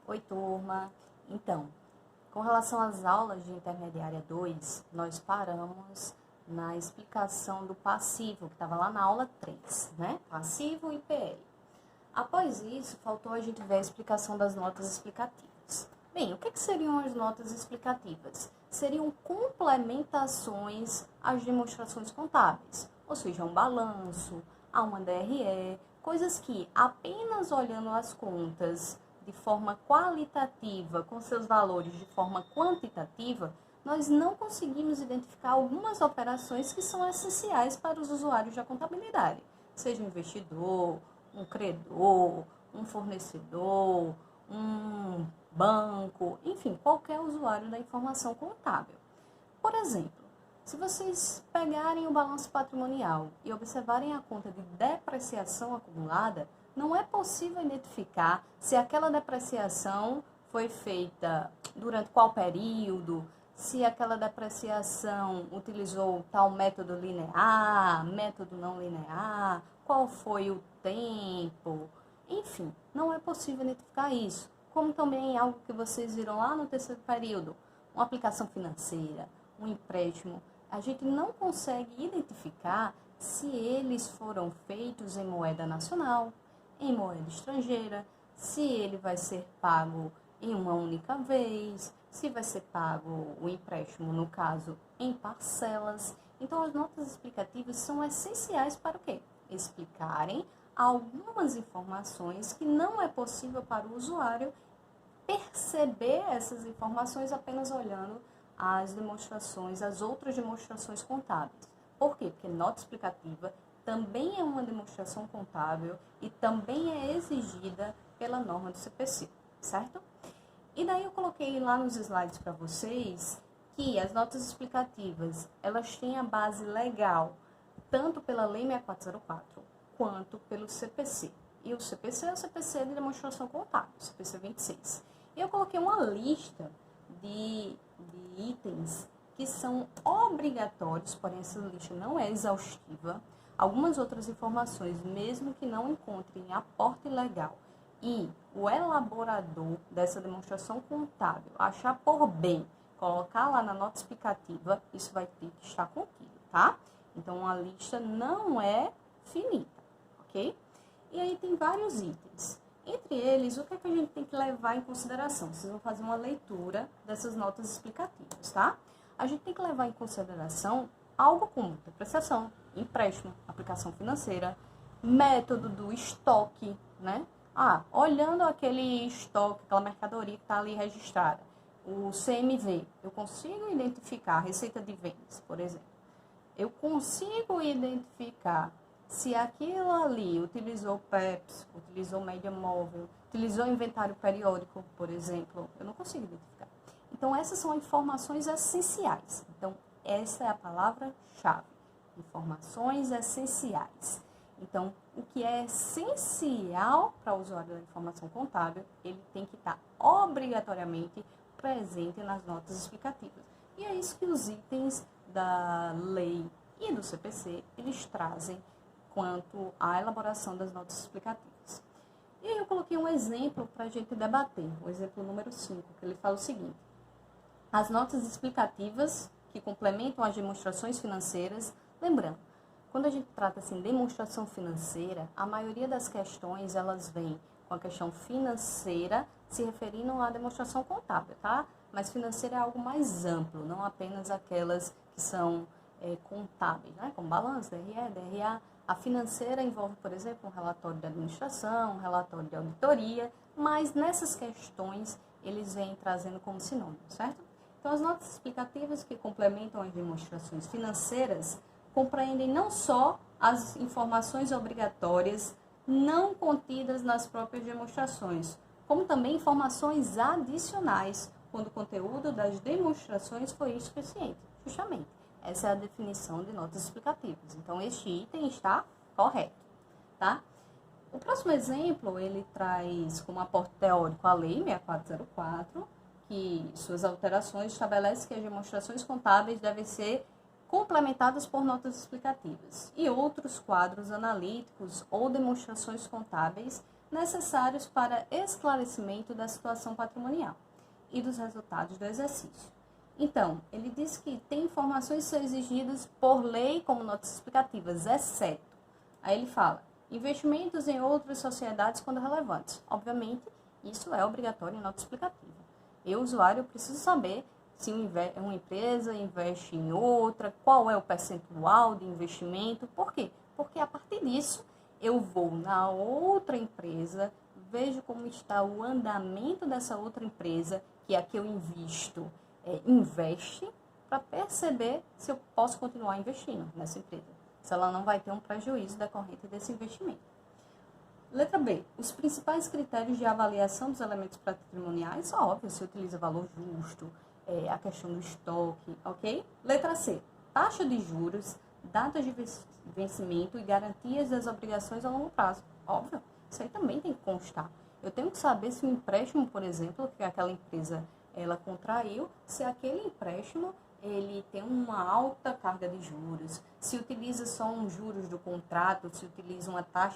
Oi, turma. Então, com relação às aulas de Intermediária 2, nós paramos na explicação do passivo, que estava lá na aula 3, né? Passivo e PL. Após isso, faltou a gente ver a explicação das notas explicativas. Bem, o que seriam as notas explicativas? Seriam complementações às demonstrações contábeis, ou seja, um balanço, a uma DRE, coisas que apenas olhando as contas de forma qualitativa, com seus valores de forma quantitativa, nós não conseguimos identificar algumas operações que são essenciais para os usuários da contabilidade, seja um investidor, um credor, um fornecedor, um banco, enfim, qualquer usuário da informação contábil. Por exemplo, se vocês pegarem o balanço patrimonial e observarem a conta de depreciação acumulada, não é possível identificar se aquela depreciação foi feita durante qual período, se aquela depreciação utilizou tal método linear, método não linear, qual foi o tempo, enfim, não é possível identificar isso. Como também algo que vocês viram lá no terceiro período, uma aplicação financeira, um empréstimo, a gente não consegue identificar se eles foram feitos em moeda nacional, em moeda estrangeira, se ele vai ser pago em uma única vez, se vai ser pago o empréstimo, no caso, em parcelas. Então, as notas explicativas são essenciais para o quê? Explicarem algumas informações que não é possível para o usuário perceber essas informações apenas olhando as demonstrações, as outras demonstrações contábeis. Por quê? Porque nota explicativa também é uma demonstração contábil e também é exigida pela norma do CPC, certo? E daí eu coloquei lá nos slides para vocês que as notas explicativas, elas têm a base legal, tanto pela Lei 6404, quanto pelo CPC. E o CPC é o CPC de demonstração contábil, CPC 26. E eu coloquei uma lista de itens que são obrigatórios, porém essa lista não é exaustiva. Algumas outras informações, mesmo que não encontrem aporte legal, e o elaborador dessa demonstração contábil achar por bem colocar lá na nota explicativa, isso vai ter que estar contido, tá? Então, a lista não é finita, ok? E aí tem vários itens. Entre eles, o que é que a gente tem que levar em consideração? Vocês vão fazer uma leitura dessas notas explicativas, tá? A gente tem que levar em consideração algo como depreciação, empréstimo, aplicação financeira, método do estoque, né? Olhando aquele estoque, aquela mercadoria que está ali registrada, o CMV, eu consigo identificar a receita de vendas, por exemplo. Eu consigo identificar se aquilo ali utilizou PEPs, utilizou média móvel, utilizou inventário periódico, por exemplo, eu não consigo identificar. Então, essas são informações essenciais. Então, essa é a palavra-chave. Informações essenciais. Então, o que é essencial para o usuário da informação contábil, ele tem que estar obrigatoriamente presente nas notas explicativas. E é isso que os itens da lei e do CPC, eles trazem quanto à elaboração das notas explicativas. E aí eu coloquei um exemplo para a gente debater, o exemplo número 5, que ele fala o seguinte: as notas explicativas que complementam as demonstrações financeiras, lembrando, quando a gente trata assim, demonstração financeira, a maioria das questões, elas vêm com a questão financeira, se referindo à demonstração contábil, tá? Mas financeira é algo mais amplo, não apenas aquelas que são contábeis, né? Como balanço, DRE, DRA. A financeira envolve, por exemplo, um relatório de administração, um relatório de auditoria, mas nessas questões eles vêm trazendo como sinônimo, certo? Então, as notas explicativas que complementam as demonstrações financeiras compreendem não só as informações obrigatórias não contidas nas próprias demonstrações, como também informações adicionais, quando o conteúdo das demonstrações for insuficiente, justamente. Essa é a definição de notas explicativas. Então, este item está correto, tá? O próximo exemplo, ele traz como aporte teórico a Lei 6404, que suas alterações estabelecem que as demonstrações contábeis devem ser complementadas por notas explicativas. E outros quadros analíticos ou demonstrações contábeis necessários para esclarecimento da situação patrimonial e dos resultados do exercício. Então, ele diz que tem informações que são exigidas por lei como notas explicativas, exceto. Aí ele fala, investimentos em outras sociedades quando relevantes. Obviamente, isso é obrigatório em nota explicativa. Eu, usuário, preciso saber se uma empresa investe em outra, qual é o percentual de investimento. Por quê? Porque a partir disso, eu vou na outra empresa, vejo como está o andamento dessa outra empresa, que é a que eu invisto, investe, para perceber se eu posso continuar investindo nessa empresa, se ela não vai ter um prejuízo decorrente desse investimento. Letra B. Os principais critérios de avaliação dos elementos patrimoniais, óbvio, se utiliza valor justo, a questão do estoque, ok? Letra C. Taxa de juros, datas de vencimento e garantias das obrigações a longo prazo. Óbvio, isso aí também tem que constar. Eu tenho que saber se o empréstimo, por exemplo, que aquela empresa ela contraiu, se aquele empréstimo ele tem uma alta carga de juros, se utiliza só um juros do contrato, se utiliza uma taxa